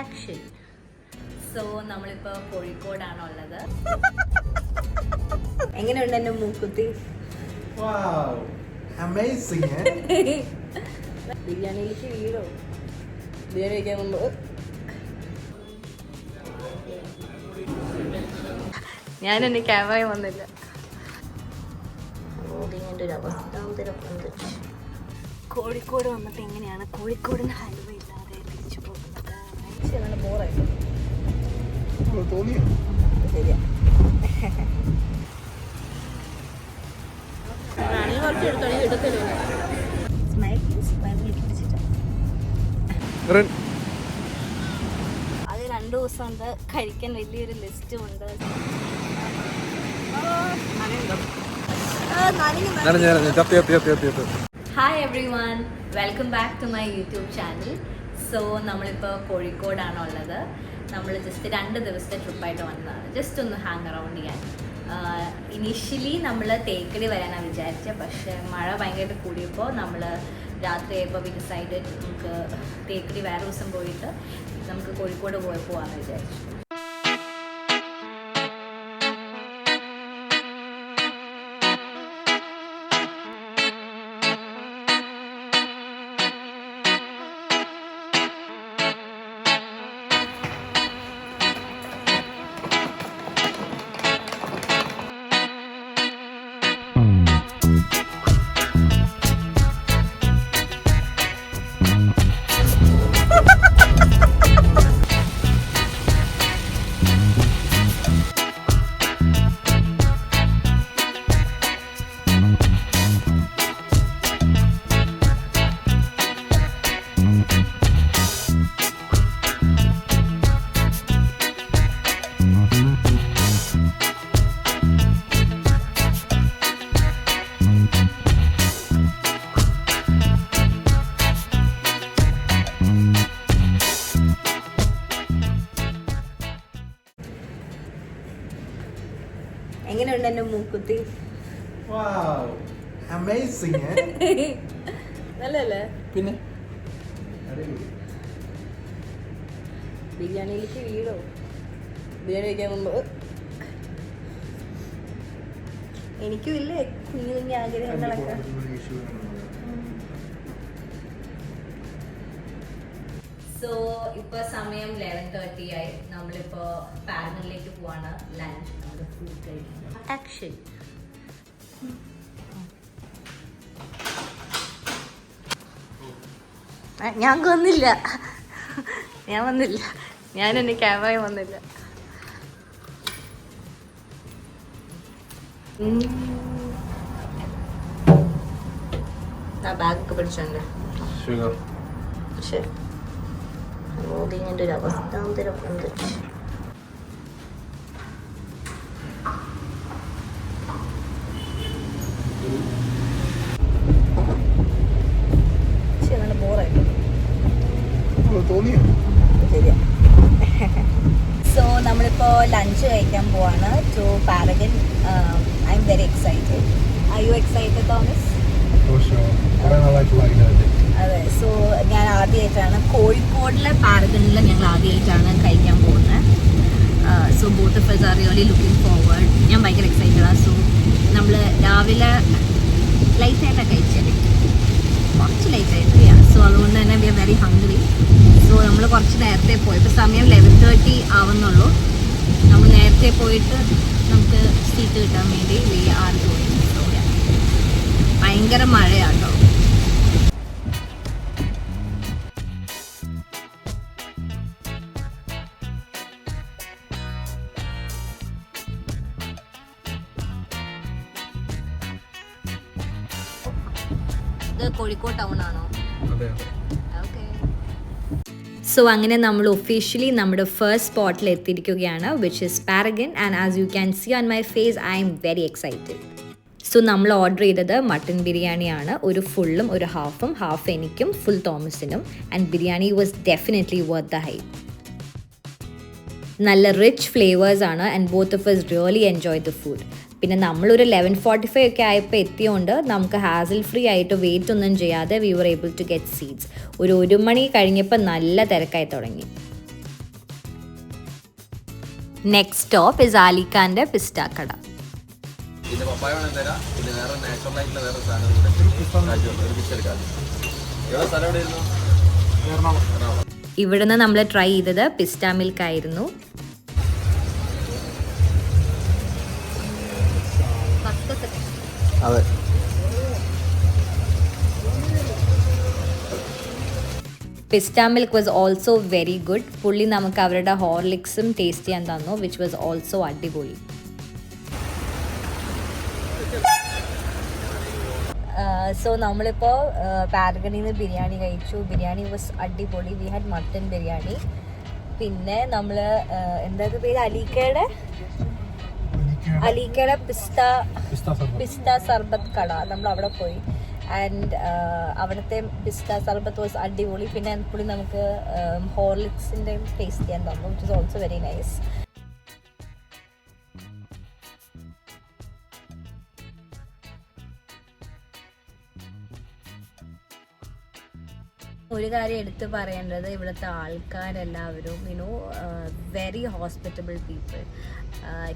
Action. So നമ്മളിപ്പോൾ കോഴിക്കോടാണുള്ളത്. എങ്ങനെയുണ്ട് എൻ്റെ മൂക്കുത്തി? ബിരിയാണിയിലേക്ക് വീടോ? ബിരിയാണി കഴിക്കാൻ മുമ്പ് ഞാനെന്നെ ക്യാമറയിൽ വന്നില്ല. ഒരു അവസ്ഥ. കോഴിക്കോട് വന്നിട്ട് എങ്ങനെയാണ് കോഴിക്കോടിന് ഹൈവ ഇല്ലാതെ തിരിച്ചു പോകുന്നത്? ബോറായിട്ട് ശരിയാ. അത് 2 ദിവസം ഉണ്ട് കഴിക്കാൻ വലിയൊരു ലിസ്റ്റും ഉണ്ട്. Hi everyone, welcome back to my YouTube channel. So നമ്മളിപ്പോൾ കോഴിക്കോടാണുള്ളത്. നമ്മൾ ജസ്റ്റ് 2 ദിവസത്തെ ട്രിപ്പായിട്ട് വന്നതാണ്, ജസ്റ്റ് ഒന്ന് ഹാങ് അറൗണ്ട് ചെയ്യാൻ. ഇനീഷ്യലി നമ്മൾ തേക്കടി വരാനാണ് വിചാരിച്ചത്, പക്ഷേ മഴ ഭയങ്കരമായിട്ട് കൂടിയപ്പോൾ നമ്മൾ രാത്രിയായപ്പോൾ വി ഡിസൈഡഡ് നമുക്ക് തേക്കടി വേറെ ദിവസം പോയിട്ട് നമുക്ക് കോഴിക്കോട് പോകാമെന്ന് വിചാരിച്ചു. എങ്ങനെയുണ്ട് എൻ്റെ മൂക്കുത്തി? നല്ലല്ലേ? പിന്നെ ബിരിയാണിയിലേക്ക് വീടോ? ബിരിയാണി കഴിക്കാൻ മുമ്പ് എനിക്കും ഇല്ലേ കുഞ്ഞു കുഞ്ഞു ആഗ്രഹങ്ങളൊക്കെ. സോ ഇപ്പൊ സമയം 11:30 ആയി. നമ്മളിപ്പോ പാരഗണിലേക്ക് പോവാണ്. ലഞ്ച് നമ്മുടെ ഫുഡ് കഴിക്കുന്നത്. ആക്ഷൻ. ഞാൻ വന്നില്ല, ഞാൻ എന്നെ ക്യാമറയിൽ വന്നില്ല. ബാഗൊക്കെ പിടിച്ചോണ്ട് ശരി. മോദിന്റെ ഒരു അവസ്ഥാന്തരം ഉണ്ട്. ശരിയാ. സോ നമ്മളിപ്പോ ലഞ്ച് കഴിക്കാൻ പോവാണ് to Paragon. I am very excited. Are you excited Thomas? അതെ. സോ ഞാൻ ആദ്യമായിട്ടാണ് കോഴിക്കോടിലെ പാരഗണിൽ ഞങ്ങൾ ആദ്യമായിട്ടാണ് കഴിക്കാൻ പോകുന്നത്. So both of us are really looking forward. ഞാൻ ഭയങ്കര എക്സൈറ്റഡാണ്. സോ നമ്മൾ രാവിലെ ലൈറ്റായിട്ടാണ് കഴിച്ചത്, കുറച്ച് ലൈറ്റായിട്ട്. സോ അതുകൊണ്ട് തന്നെ we are very hungry. So നമ്മൾ കുറച്ച് നേരത്തെ പോയി. ഇപ്പോൾ സമയം 11:30 ആവുന്നുള്ളൂ. നമ്മൾ നേരത്തെ പോയിട്ട് നമുക്ക് സീറ്റ് കിട്ടാൻ വേണ്ടി വി ആർ ഗോയിങ്. സോ ഭയങ്കര മഴയാട്ടോ. ഇത് കോഴിക്കോട് ടൗൺ ആണോ? സോ അങ്ങനെ നമ്മൾ ഒഫീഷ്യലി നമ്മുടെ ഫസ്റ്റ് സ്പോട്ടിൽ എത്തിയിരിക്കുകയാണ്, which is Paragon. And as you can see on my face, I am very excited. So നമ്മൾ ഓർഡർ ചെയ്തത് മട്ടൺ ബിരിയാണിയാണ്. ഒരു ഫുള്ളും ഒരു ഹാഫും. ഹാഫ് എനിക്കും ഫുൾ തോമസിനും. And biryani was definitely worth the hype. നല്ല റിച്ച് ഫ്ലേവേഴ്സാണ് and both of us really enjoy the food. പിന്നെ നമ്മളൊരു 11:45 ഒക്കെ ആയപ്പോൾ എത്തിയോണ്ട് നമുക്ക് ഹാസിൽ ഫ്രീ ആയിട്ട് വെയിറ്റ് ഒന്നും ചെയ്യാതെ we were able to get seats. ഒരു 1 മണി കഴിഞ്ഞപ്പോൾ നല്ല തിരക്കായി തുടങ്ങി. നെക്സ്റ്റ് സ്റ്റോപ്പ് ഇസ് ആലിക്കാൻ്റെ പിസ്റ്റാക്കട. ഇവിടുന്ന് നമ്മൾ ട്രൈ ചെയ്തത് പിസ്റ്റാ മിൽക്ക് ആയിരുന്നു. അതെ, pista milk was also very good. പുള്ളി നമുക്ക് അവരുടെ ഹോർലിക്സും ടേസ്റ്റ് ചെയ്യാൻ തന്നു, വിച്ച് വാസ് ഓൾസോ അടിപൊളി. സോ നമ്മളിപ്പോൾ പാരഗണിയിൽ നിന്ന് ബിരിയാണി കഴിച്ചു. ബിരിയാണി വാസ് അടിപൊളി. We had mutton biryani. പിന്നെ നമ്മൾ എന്തായത് പേര്, അലീക്കയുടെ പിസ്ത സർബത്ത് കട, നമ്മൾ അവിടെ പോയി. ആൻഡ് അവിടുത്തെ പിസ്ത സർബത്ത് വാസ് അടിപൊളി. പിന്നെ പുള്ളി നമുക്ക് ഹോർലിക്സിൻ്റെ ടേസ്റ്റ് ചെയ്യാൻ തന്നു, which is also very nice. ഒരു കാര്യം എടുത്ത് പറയേണ്ടത്, ഇവിടുത്തെ ആൾക്കാരെല്ലാവരും വെരി ഹോസ്പിറ്റബിൾ പീപ്പിൾ.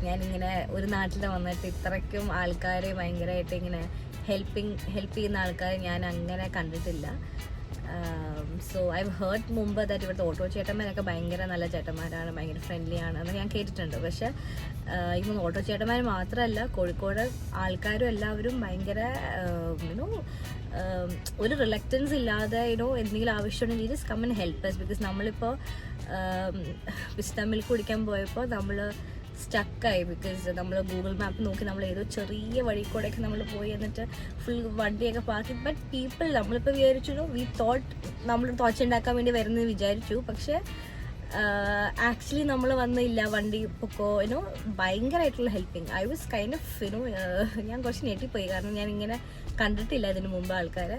ഞാനിങ്ങനെ ഒരു നാട്ടിൽ വന്നിട്ട് ഇത്രയ്ക്കും ആൾക്കാർ ഭയങ്കരമായിട്ട് ഇങ്ങനെ ഹെൽപ്പ് ചെയ്യുന്ന ആൾക്കാർ ഞാൻ അങ്ങനെ കണ്ടിട്ടില്ല. സോ ഐ ഹേർഡ് മുമ്പ് ദാറ്റ് ഇവിടുത്തെ ഓട്ടോ ചേട്ടന്മാരൊക്കെ ഭയങ്കര നല്ല ചേട്ടന്മാരാണ്, ഭയങ്കര ഫ്രണ്ട്ലി ആണ് എന്ന് ഞാൻ കേട്ടിട്ടുണ്ട്. പക്ഷേ ഇപ്പം ഓട്ടോ ചേട്ടന്മാർ മാത്രമല്ല, കോഴിക്കോട് ആൾക്കാരും എല്ലാവരും ഭയങ്കര ഒരു റിലക്റ്റൻസ് ഇല്ലാതെ എന്തെങ്കിലും ആവശ്യമുണ്ടെങ്കിൽ just come and help us. Because നമ്മളിപ്പോൾ പിസ്ത മിൽക്ക് കുടിക്കാൻ പോയപ്പോൾ നമ്മൾ സ്റ്റക്കായി. ബിക്കോസ് നമ്മൾ ഗൂഗിൾ മാപ്പ് നോക്കി നമ്മൾ ഏതോ ചെറിയ വഴി കൂടെയൊക്കെ നമ്മൾ പോയി, എന്നിട്ട് ഫുൾ വണ്ടിയൊക്കെ പാർക്ക്. ബട്ട് പീപ്പിൾ, നമ്മളിപ്പോൾ വിചാരിച്ചു നമ്മൾ തോച്ചുണ്ടാക്കാൻ വേണ്ടി വരുന്നത് വിചാരിച്ചു. പക്ഷേ ആക്ച്വലി നമ്മൾ വന്നില്ല, വണ്ടി പൊക്കോ ഭയങ്കരമായിട്ടുള്ള helping. I was kind of ഞാൻ കുറച്ച് ഞെട്ടിപ്പോയി, കാരണം ഞാൻ ഇങ്ങനെ കണ്ടിട്ടില്ല ഇതിന് മുമ്പ് ആൾക്കാരെ.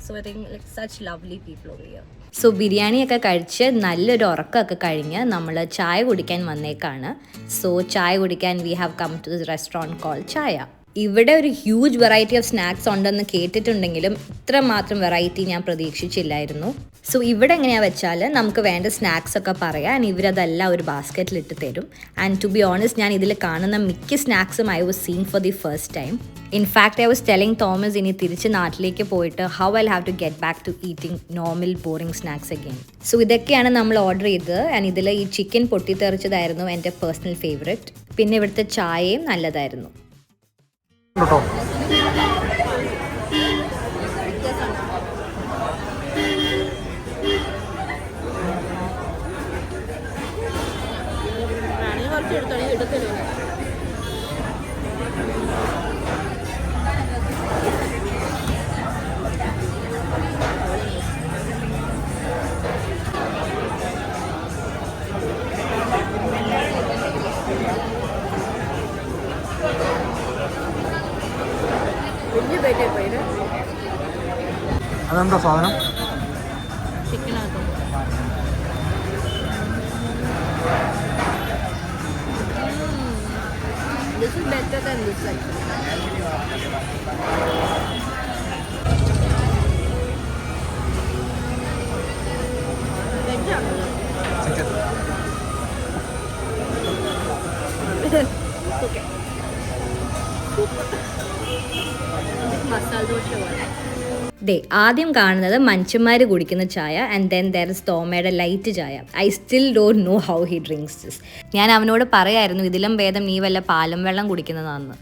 So I think like such lovely people over here. So ബിരിയാണിയൊക്കെ കഴിച്ച് നല്ലൊരു ഉറക്കമൊക്കെ കഴിഞ്ഞ് നമ്മൾ ചായ കുടിക്കാൻ വന്നേക്കാണ്. സോ ചായ കുടിക്കാൻ we have come to this restaurant call Chaya. ഇവിടെ ഒരു ഹ്യൂജ് വെറൈറ്റി ഓഫ് സ്നാക്സ് ഉണ്ടെന്ന് കേട്ടിട്ടുണ്ടെങ്കിലും ഇത്രമാത്രം വെറൈറ്റി ഞാൻ പ്രതീക്ഷിച്ചില്ലായിരുന്നു. സോ ഇവിടെ എങ്ങനെയാണെന്ന് വെച്ചാൽ നമുക്ക് വേണ്ട സ്നാക്സ് ഒക്കെ പറയാൻ ഇവരതെല്ലാം ഒരു ബാസ്ക്കറ്റിലിട്ട് തരും. ആൻഡ് ടു ബി ഓണസ്റ്റ്, ഞാൻ ഇതിൽ കാണുന്ന മിക്ക സ്നാക്സും I was seen for the first time. In fact I was telling Thomas, ഇനി തിരിച്ച് നാട്ടിലേക്ക് പോയിട്ട് how I have to get back to eating normal boring snacks again. So ഇതൊക്കെയാണ് നമ്മൾ ഓർഡർ ചെയ്തത്. ആൻഡ് ഇതിൽ ഈ ചിക്കൻ പൊട്ടിത്തെറിച്ചതായിരുന്നു എൻ്റെ പേഴ്സണൽ ഫേവറേറ്റ്. പിന്നെ ഇവിടുത്തെ ചായയും നല്ലതായിരുന്നു. അതെന്താ സാധനം? ചിക്കനകത്ത് this is better than this actually. Okay. Masala dosa പോലെ. ആദ്യം കാണുന്നത് മനുഷ്യന്മാർ കുടിക്കുന്ന ചായ, ആൻഡ് ദെൻ ദർ ഇസ് തോമയുടെ ലൈറ്റ് ചായ. I still don't know how he drinks this. ഞാൻ അവനോട് പറയായിരുന്നു ഇതിലും ഭേദം നീ വല്ല പാലും വെള്ളം കുടിക്കുന്നതാണെന്ന്.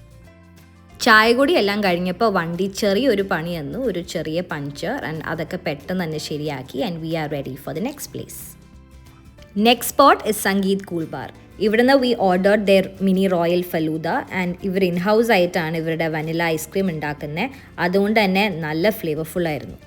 ചായ കൂടി എല്ലാം കഴിഞ്ഞപ്പോൾ വണ്ടി ചെറിയൊരു പണി തന്നു, ഒരു ചെറിയ പഞ്ചർ, ആൻഡ് അതൊക്കെ പെട്ടെന്ന് തന്നെ ശരിയാക്കി. And we are ready for the next place. Next spot is Sangeeth cool bar. ഇവിടുന്ന് we ordered their mini royal falooda. And ഇവർ ഇൻഹൗസ് ആയിട്ടാണ് ഇവരുടെ വനില ഐസ്ക്രീം ഉണ്ടാക്കുന്നത്. അതുകൊണ്ട് തന്നെ നല്ല ഫ്ലേവർഫുൾ ആയിരുന്നു.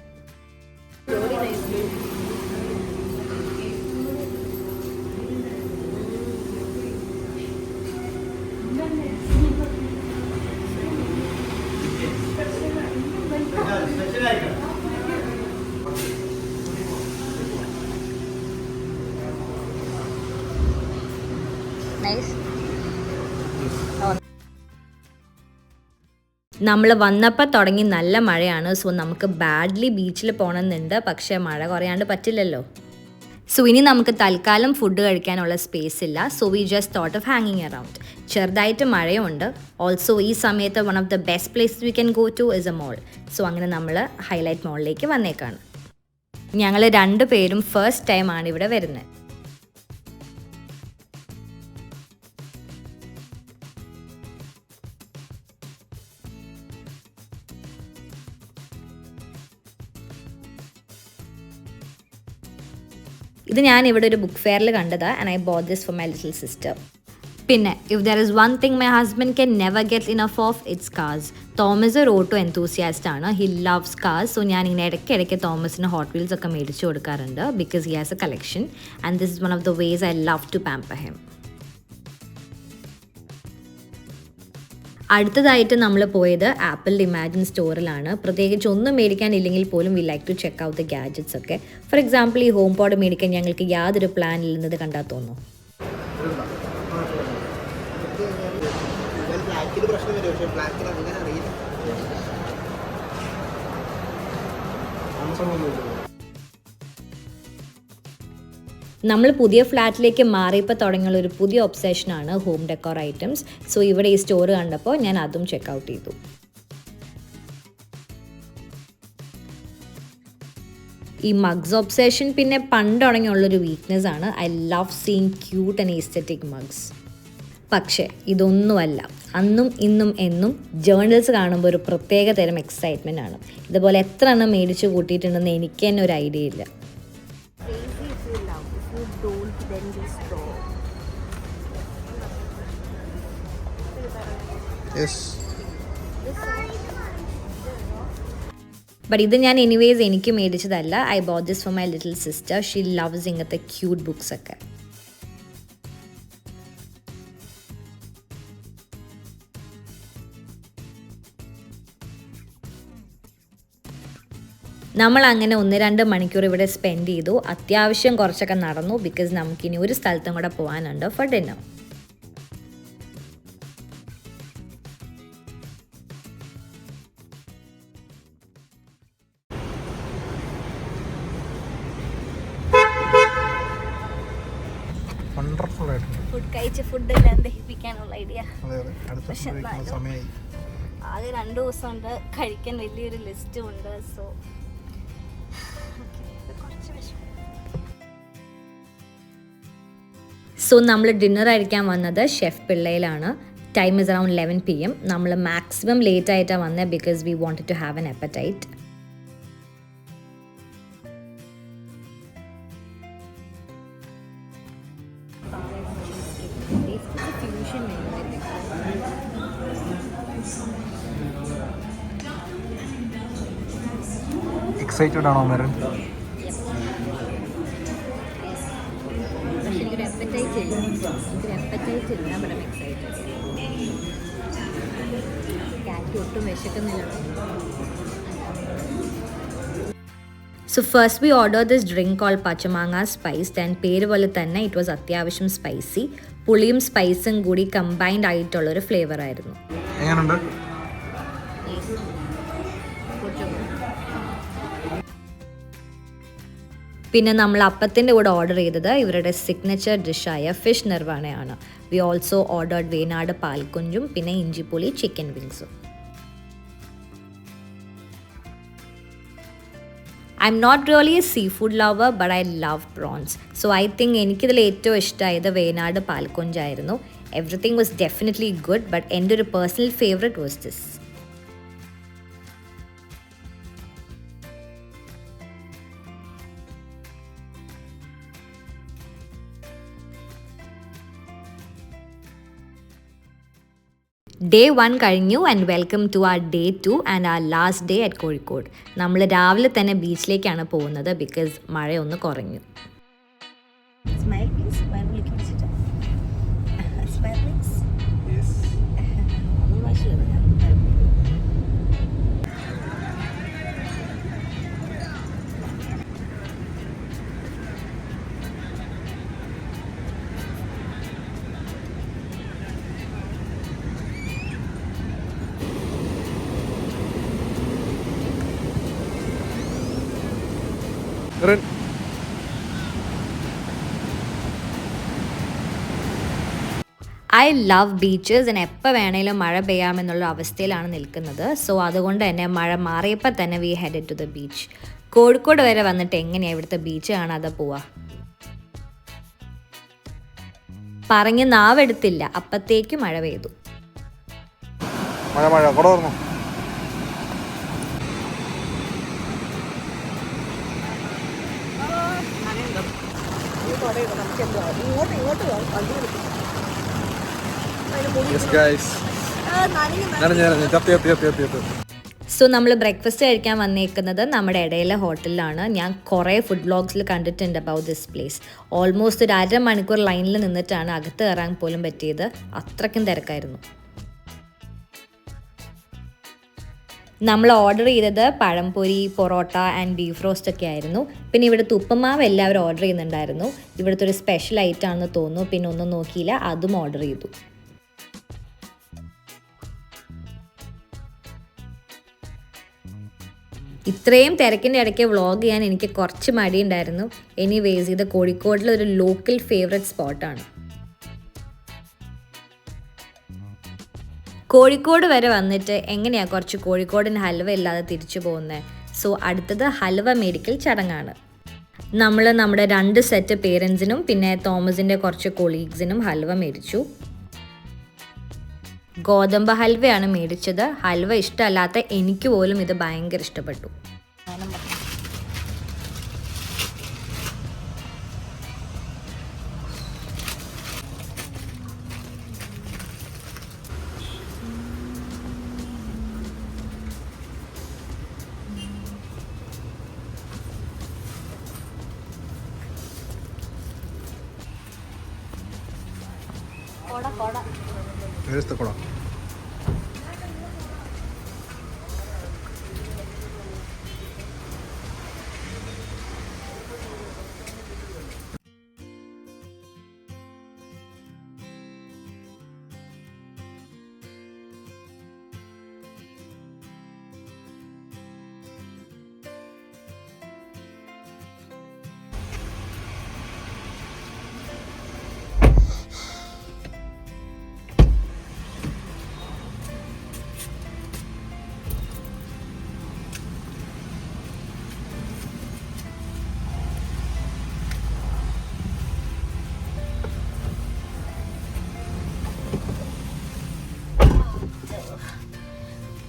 നമ്മൾ വന്നപ്പോൾ തുടങ്ങി നല്ല മഴയാണ്. സോ നമുക്ക് ബാഡ്ലി ബീച്ചിൽ പോകണമെന്നുണ്ട്, പക്ഷേ മഴ കുറയാണ്ട് പറ്റില്ലല്ലോ. സോ ഇനി നമുക്ക് തൽക്കാലം ഫുഡ് കഴിക്കാനുള്ള സ്പേസ് ഇല്ല. So we just thought of ഹാങ്ങിങ് അറൗണ്ട്. ചെറുതായിട്ട് മഴയുണ്ട്. ഓൾസോ ഈ സമയത്ത് one of the best place we can go to is a mall. So അങ്ങനെ നമ്മൾ ഹൈലൈറ്റ് മോളിലേക്ക് വന്നേക്കാണ്. ഞങ്ങൾ 2 പേരും ഫസ്റ്റ് ടൈമാണ് ഇവിടെ വരുന്നത്. ഇത് ഞാൻ ഇവിടെ ഒരു ബുക്ക് ഫെയറിൽ കണ്ടതാണ്. And I bought this for my little sister. പിന്നെ if there is one thing my husband can never get enough of, it's cars. Thomas ഒരു ഓട്ടോ എന്തൂസിയാസ്റ്റ് ആണ്. He loves cars. സോ ഞാൻ ഇങ്ങനെ ഇടയ്ക്കിടയ്ക്ക് തോമസിന് ഹോട്ട് വീൽസ് ഒക്കെ മേടിച്ചു കൊടുക്കാറുണ്ട് because he has a collection and this is one of the ways I love to pamper him. അടുത്തതായിട്ട് നമ്മൾ പോയത് ആപ്പിൾ ഇമാജിൻ സ്റ്റോറിലാണ്. പ്രത്യേകിച്ച് ഒന്നും മേടിക്കാനില്ലെങ്കിൽ പോലും we like to check out the gadgets ഒക്കെ. ഫോർ എക്സാമ്പിൾ ഈ ഹോം പോഡ് മേടിക്കാൻ ഞങ്ങൾക്ക് യാതൊരു പ്ലാൻ ഇല്ലെന്നത് കണ്ടാൽ തോന്നുന്നു. നമ്മൾ പുതിയ ഫ്ലാറ്റിലേക്ക് മാറിയപ്പോൾ തുടങ്ങിയുള്ള ഒരു പുതിയ ഒബ്സെഷനാണ് ഹോം ഡെക്കോർ ഐറ്റംസ്. സോ ഇവിടെ ഈ സ്റ്റോർ കണ്ടപ്പോൾ ഞാൻ അതും ചെക്ക് ഔട്ട് ചെയ്തു. ഈ മഗ്സ് ഒബ്സെഷൻ പിന്നെ പണ്ട് തുടങ്ങിയുള്ളൊരു വീക്ക്നെസ് ആണ്. I love seeing cute and aesthetic mugs. പക്ഷേ ഇതൊന്നുമല്ല. അന്നും ഇന്നും എന്നും ജേർണൽസ് കാണുമ്പോൾ ഒരു പ്രത്യേക തരം എക്സൈറ്റ്മെൻ്റ് ആണ്. ഇതുപോലെ എത്ര എണ്ണം മേടിച്ച് കൂട്ടിയിട്ടുണ്ടെന്ന് എനിക്ക് തന്നെ ഒരു ഐഡിയ ഇല്ല. ബട്ട് ഇത് ഞാൻ എനിവേസ് എനിക്ക് മേടിച്ചതല്ല. I bought this for my little sister. She loves ഇങ്ങനത്തെ ക്യൂട്ട് ബുക്സ് ഒക്കെ. നമ്മൾ അങ്ങനെ 1-2 മണിക്കൂർ ഇവിടെ സ്പെൻഡ് ചെയ്തു. അത്യാവശ്യം കുറച്ചൊക്കെ നടന്നു ബിക്കോസ് നമുക്കിനി ഒരു സ്ഥലത്തും കൂടെ പോകാനുണ്ട് ഫോർ ഡിന്നർ. ഫുഡ് കഴിച്ച് ഫുഡെല്ലാം ദഹിപ്പിക്കാനുള്ള ഐഡിയ. ആകെ 2 ദിവസമുണ്ട്. കഴിക്കാൻ വലിയൊരു ലിസ്റ്റും ഉണ്ട്. സോ നമ്മൾ ഡിന്നർ കഴിക്കാൻ വന്നത് ഷെഫ് പിള്ളയിലാണ്. Time is around 11 PM. നമ്മൾ മാക്സിമം ലേറ്റ് ആയിട്ടാണ് വന്നത് because we wanted to have an appetite. Excited ആണോ മേരൻ? So first we ordered this drink called Pachamanga Spiced and പേര് പോലെ തന്നെ ഇറ്റ് വാസ് അത്യാവശ്യം സ്പൈസി. പുളിയും സ്പൈസും കൂടി കമ്പൈൻഡ് ആയിട്ടുള്ളൊരു ഫ്ലേവർ ആയിരുന്നു. എങ്ങനെയുണ്ട്? പിന്നെ നമ്മൾ അപ്പത്തിൻ്റെ കൂടെ ഓർഡർ ചെയ്തത് ഇവരുടെ സിഗ്നേച്ചർ ഡിഷായ ഫിഷ് നിർവാണയാണ്. വി ഓൾസോ ഓർഡേർഡ് വേനാട് പാൽക്കുഞ്ചും പിന്നെ ഇഞ്ചിപ്പുളി ചിക്കൻ വിങ്സും. I am not really a seafood lover but I love prawns. So I think എനിക്കിതിൽ ഏറ്റവും ഇഷ്ടമായത് വേനാട് പാൽക്കുഞ്ചായിരുന്നു. Everything was definitely good but എൻ്റെ ഒരു personal favourite was this. Day 1 കഴിഞ്ഞു and welcome to our day 2 and our last day at Kozhikode. നമ്മൾ രാവിലെ തന്നെ ബീച്ചിലേക്കാണ് പോകുന്നത് ബിക്കോസ് മഴയൊന്ന് കുറഞ്ഞു. ഐ ലവ് ബീച്ചസ് ആൻഡ് എപ്പോൾ വേണേലും മഴ പെയ്യാമെന്നുള്ള അവസ്ഥയിലാണ് നിൽക്കുന്നത്. സോ അതുകൊണ്ട് തന്നെ മഴ മാറിയപ്പോൾ തന്നെ we headed to the beach. Kozhikode വരെ വന്നിട്ട് എങ്ങനെയാണ് ഇവിടുത്തെ ബീച്ച് കാണാതെ പോവാ? പറഞ്ഞ് നാവെടുത്തില്ല, അപ്പത്തേക്ക് മഴ പെയ്തു. മഴ കൊട തുറന്നു. സോ നമ്മൾ ബ്രേക്ക്ഫാസ്റ്റ് കഴിക്കാൻ വന്നേക്കുന്നത് നമ്മുടെ ഇടയിലെ ഹോട്ടലിലാണ്. ഞാൻ കുറേ ഫുഡ് വ്ളോഗ്സിൽ കണ്ടിട്ടുണ്ട് അബൌട്ട് ദിസ് പ്ലേസ്. ഓൾമോസ്റ്റ് ഒരു 1.5 മണിക്കൂർ ലൈനിൽ നിന്നിട്ടാണ് അകത്ത് കയറാൻ പോലും പറ്റിയത്. അത്രയ്ക്കും തിരക്കായിരുന്നു. നമ്മൾ ഓർഡർ ചെയ്തത് പഴംപൊരി, പൊറോട്ട ആൻഡ് ബീഫ് റോസ്റ്റ് ഒക്കെ ആയിരുന്നു. പിന്നെ ഇവിടുത്തെ ഉപ്പുമാവ് എല്ലാവരും ഓർഡർ ചെയ്യുന്നുണ്ടായിരുന്നു. ഇവിടുത്തെ ഒരു സ്പെഷ്യൽ ഐറ്റം ആണെന്ന് തോന്നുന്നു. പിന്നെ ഒന്നും നോക്കിയില്ല, അതും ഓർഡർ ചെയ്തു. ഇത്രയും തിരക്കിൻ്റെ ഇടയ്ക്ക് വ്ളോഗ് ചെയ്യാൻ എനിക്ക് കുറച്ച് മടിയുണ്ടായിരുന്നു. എനിവേസ് ഇത് കോഴിക്കോടിലെ ഒരു ലോക്കൽ ഫേവറേറ്റ് സ്പോട്ടാണ്. കോഴിക്കോട് വരെ വന്നിട്ട് എങ്ങനെയാണ് കുറച്ച് കോഴിക്കോടൻ ഹൽവ ഇല്ലാതെ തിരിച്ചു പോകുന്നത്? സോ അടുത്തത് ഹൽവ മേടിക്കൽ ചടങ്ങാണ്. നമ്മൾ നമ്മുടെ 2 സെറ്റ് പേരൻസിനും പിന്നെ തോമസിൻ്റെ കുറച്ച് കൊളീഗ്സിനും ഹൽവ മേടിച്ചു. ഗോതമ്പ് ഹൽവയാണ് മേടിച്ചത്. ഹൽവ ഇഷ്ടമല്ലാത്ത എനിക്ക് പോലും ഇത് ഭയങ്കര ഇഷ്ടപ്പെട്ടു. Where is the koda?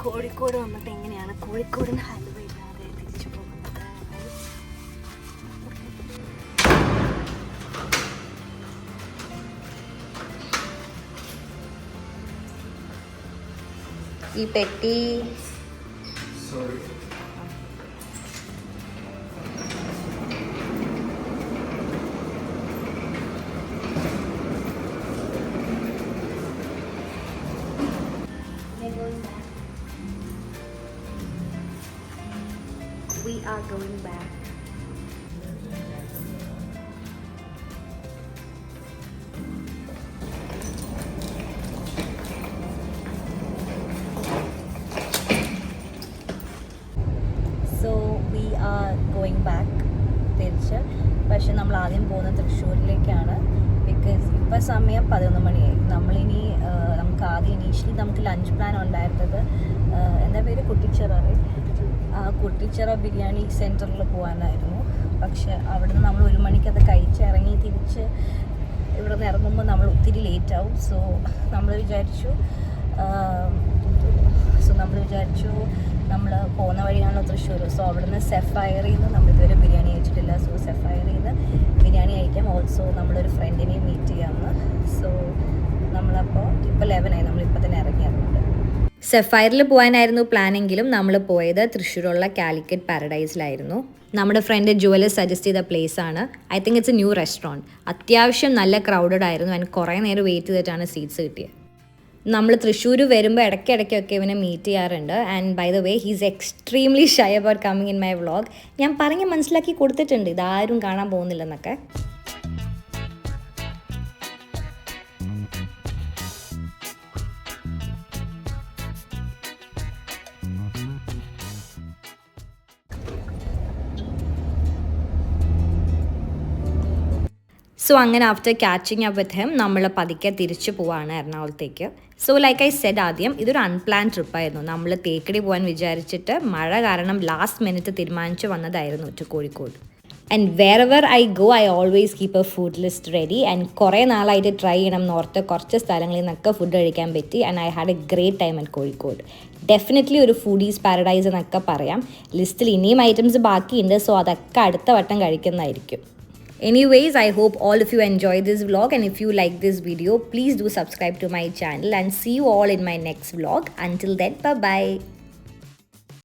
Kozhikode വന്നിട്ട് എങ്ങനെയാണ് കോഴിക്കോടൻ ഹൽവ ഇല്ലാതെ തിരിച്ചു പോകുന്നത്? ഈ പെട്ടി we are going back. So we are going back തിരിച്ച്. പക്ഷെ നമ്മൾ ആദ്യം പോകുന്നത് തൃശ്ശൂരിലേക്കാണ്. ബിക്കോസ് ഇപ്പം സമയം 11 മണിയായി. നമ്മളിനി നമുക്ക് ആദ്യം ഇനീഷ്യലി നമുക്ക് ലഞ്ച് പ്ലാൻ ഉണ്ടായിരുന്നത് എന്താ പേര്, കുട്ടിച്ചിറ ബിരിയാണി സെൻറ്ററിൽ പോകാനായിരുന്നു. പക്ഷെ അവിടുന്ന് നമ്മൾ 1 മണിക്ക് അത് കഴിച്ചിറങ്ങി തിരിച്ച് ഇവിടെ നിന്ന് ഇറങ്ങുമ്പോൾ നമ്മൾ ഒത്തിരി ലേറ്റ് ആവും. സോ നമ്മൾ വിചാരിച്ചു നമ്മൾ പോകുന്ന വഴിയാണല്ലോ തൃശ്ശൂർ. സോ അവിടുന്ന് സെഫയറിൽ നിന്ന് നമ്മൾ ഇതുവരെ ബിരിയാണി കഴിച്ചിട്ടില്ല. സോ സെഫയറിൽ നിന്ന് ബിരിയാണി കഴിക്കാം. ഓൾസോ നമ്മളൊരു ഫ്രണ്ടിനെയും മീറ്റ് ചെയ്യാമെന്ന്. സോ നമ്മളപ്പോൾ ഇപ്പോൾ 11 ആയി, നമ്മളിപ്പോൾ തന്നെ ഇറങ്ങിയതുകൊണ്ട്. സെഫയറിൽ പോകാനായിരുന്നു പ്ലാനെങ്കിലും നമ്മൾ പോയത് തൃശ്ശൂരുള്ള കാലിക്കറ്റ് പാരഡൈസിലായിരുന്നു. നമ്മുടെ ഫ്രണ്ട് ജുവല് സജസ്റ്റ് ചെയ്ത പ്ലേസ് ആണ്. I think it's A new restaurant. അത്യാവശ്യം നല്ല ക്രൗഡഡ് ആയിരുന്നു. ആൻഡ് കുറേ നേരം വെയിറ്റ് ചെയ്തിട്ടാണ് സീറ്റ്സ് കിട്ടിയത്. നമ്മൾ തൃശ്ശൂർ വരുമ്പോൾ ഇടയ്ക്കിടയ്ക്കൊക്കെ ഇവനെ മീറ്റ് ചെയ്യാറുണ്ട്. And by the way he's extremely shy about coming in my vlog. ഞാൻ പറഞ്ഞ് മനസ്സിലാക്കി കൊടുത്തിട്ടുണ്ട് ഇതാരും കാണാൻ പോകുന്നില്ലെന്നൊക്കെ. സോ അങ്ങനെ after catching up with him നമ്മൾ പതുക്കെ തിരിച്ചു പോവാണ് എറണാകുളത്തേക്ക്. സോ ലൈക്ക് ഐ സെഡ് ആദ്യം ഇതൊരു അൺപ്ലാൻ ട്രിപ്പായിരുന്നു. നമ്മൾ തേക്കടി പോകാൻ വിചാരിച്ചിട്ട് മഴ കാരണം ലാസ്റ്റ് മിനിറ്റ് തീരുമാനിച്ചു വന്നതായിരുന്നു to Kozhikode. And wherever I go I always keep a food list ready. And കുറേ നാളായിട്ട് ട്രൈ ചെയ്യണം എന്നോർത്ത് കുറച്ച് സ്ഥലങ്ങളിൽ നിന്നൊക്കെ ഫുഡ് കഴിക്കാൻ പറ്റി. And I had A great time at Kozhikode. Definitely ഒരു ഫുഡീസ് പാരഡൈസ് എന്നൊക്കെ പറയാം. ലിസ്റ്റിൽ ഇനിയും ഐറ്റംസ് ബാക്കിയുണ്ട്. സോ അതൊക്കെ അടുത്ത വട്ടം കഴിക്കുന്നതായിരിക്കും. Anyways, I hope all of you enjoy this vlog, and if you like this video, please do subscribe to my channel and see you all in my next vlog. Until then, bye bye.